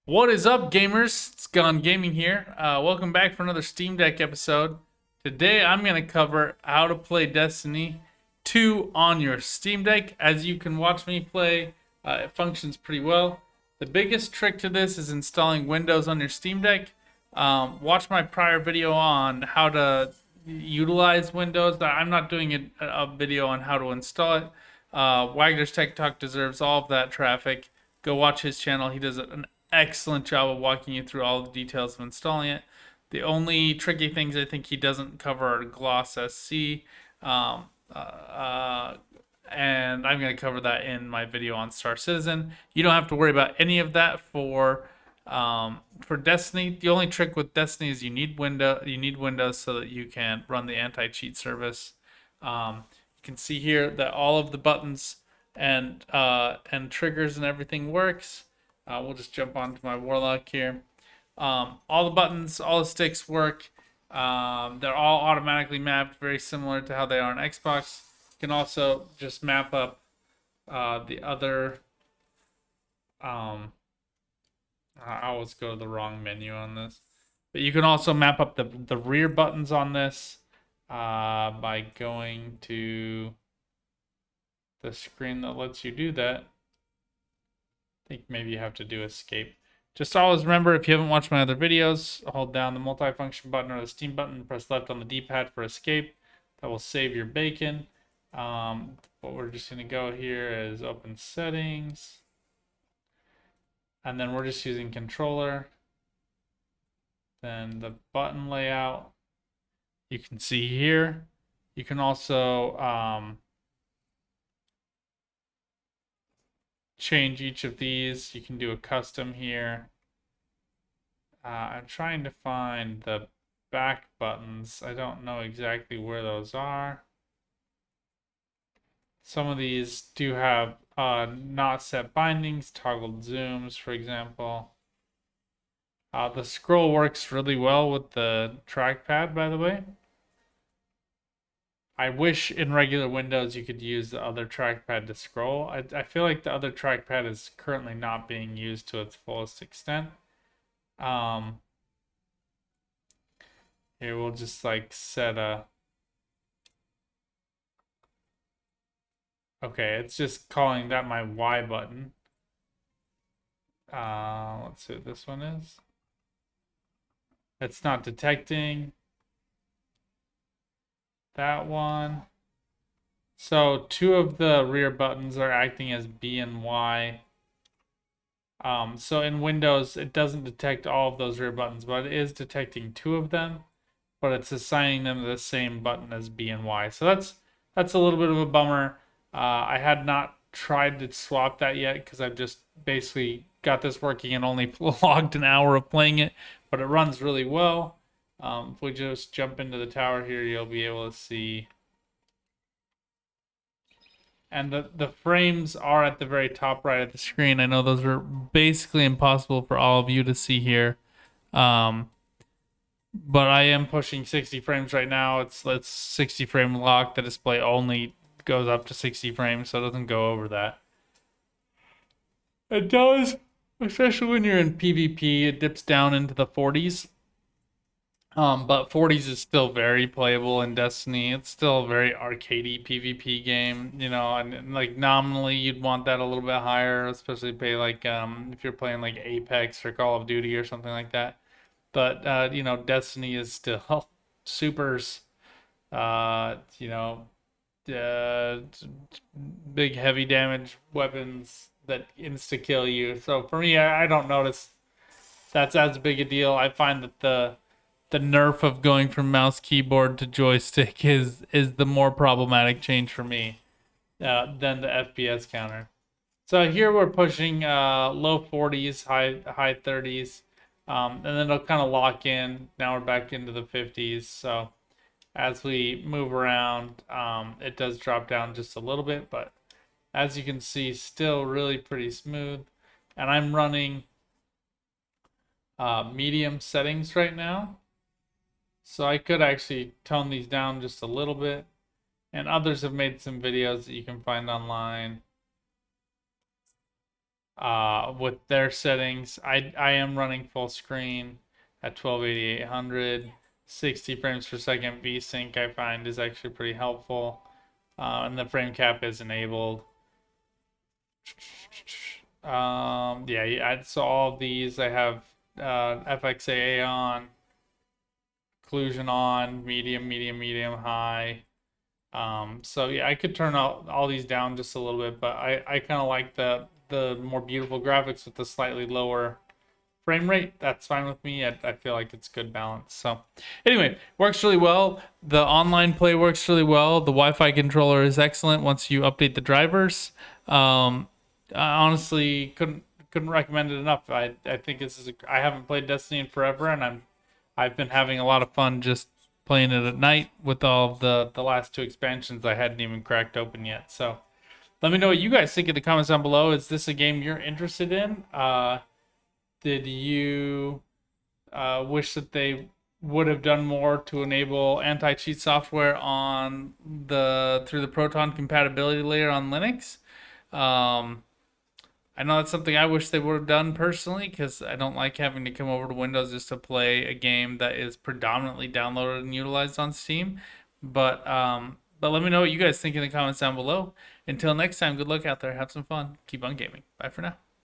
What is up, gamers? It's Gone Gaming here. Welcome back for another Steam Deck episode. Today, I'm going to cover how to play Destiny 2 on your Steam Deck. As you can watch me play, it functions pretty well. The biggest trick to this is installing Windows on your Steam Deck. Watch my prior video on how to utilize Windows. I'm not doing a video on how to install it. Wagner's Tech Talk deserves all of that traffic. Go watch his channel. He does an excellent job of walking you through all the details of installing it. The only tricky things I think he doesn't cover are Gloss SC, um, uh, uh, and I'm going to cover that in my video on Star Citizen. You don't have to worry about any of that for Destiny. The only trick with Destiny is you need Windows so that you can run the anti-cheat service. You can see here that all of the buttons and triggers and everything works. We'll just jump onto my Warlock here. All the buttons, all the sticks work. They're all automatically mapped, very similar to how they are on Xbox. You can also just map up the other. I always go to the wrong menu on this, but you can also map up the rear buttons on this by going to the screen that lets you do that. I think maybe you have to do escape. Just always remember, if you haven't watched my other videos, hold down the multifunction button or the Steam button, press left on the D-pad for escape. That will save your bacon. What we're just going to go here is open settings. And then we're just using controller. Then the button layout. You can see here. You can also change each of these. You can do a custom here. I'm trying to find the back buttons. I don't know exactly where those are. Some of these do have not set bindings, toggled zooms, for example. The scroll works really well with the trackpad, by the way. I wish in regular Windows you could use the other trackpad to scroll. I feel like the other trackpad is currently not being used to its fullest extent. Here we'll just like set a. Okay, it's just calling that my Y button. Let's see what this one is. It's not detecting that one. So two of the rear buttons are acting as B and Y. So in Windows, it doesn't detect all of those rear buttons, but it is detecting two of them, but it's assigning them the same button as B and Y. So that's a little bit of a bummer. I had not tried to swap that yet because I've just basically got this working and only logged an hour of playing it, but it runs really well. If we just jump into the tower here, you'll be able to see. And the frames are at the very top right of the screen. I know those are basically impossible for all of you to see here. But I am pushing 60 frames right now. It's 60 frame lock. The display only goes up to 60 frames, so it doesn't go over that. It does, especially when you're in PvP. It dips down into the 40s. But 40s is still very playable in Destiny. It's still a very arcadey PvP game, you know, and like nominally you'd want that a little bit higher, especially pay like if you're playing like Apex or Call of Duty or something like that. But you know, Destiny is still supers, you know, uh, big heavy damage weapons that insta kill you. So for me, I don't notice that's as big a deal. I find that the nerf of going from mouse keyboard to joystick is the more problematic change for me than the FPS counter. So here we're pushing low 40s, high 30s, and then it'll kind of lock in. Now we're back into the 50s. So as we move around, it does drop down just a little bit, but as you can see, still really pretty smooth. And I'm running medium settings right now. So I could actually tone these down just a little bit. And others have made some videos that you can find online. with their settings. I am running full screen at 1280 800. 60 frames per second VSync I find is actually pretty helpful. And the frame cap is enabled. Yeah, so all of these I have FXAA on, occlusion on, medium, high. So yeah, I could turn all these down just a little bit, but I kind of like the more beautiful graphics with the slightly lower frame rate. That's fine with me. I feel like it's good balance. So anyway, works really well. The online play works really well. The Wi-Fi controller is excellent once you update the drivers. I honestly couldn't recommend it enough. I think this is I haven't played Destiny in forever, and I've been having a lot of fun just playing it at night with all of the last two expansions I hadn't even cracked open yet. So let me know what you guys think in the comments down below. Is this a game you're interested in? Did you wish that they would have done more to enable anti-cheat software on through the Proton compatibility layer on Linux? I know that's something I wish they would have done personally, because I don't like having to come over to Windows just to play a game that is predominantly downloaded and utilized on Steam. But let me know what you guys think in the comments down below. Until next time, good luck out there. Have some fun. Keep on gaming. Bye for now.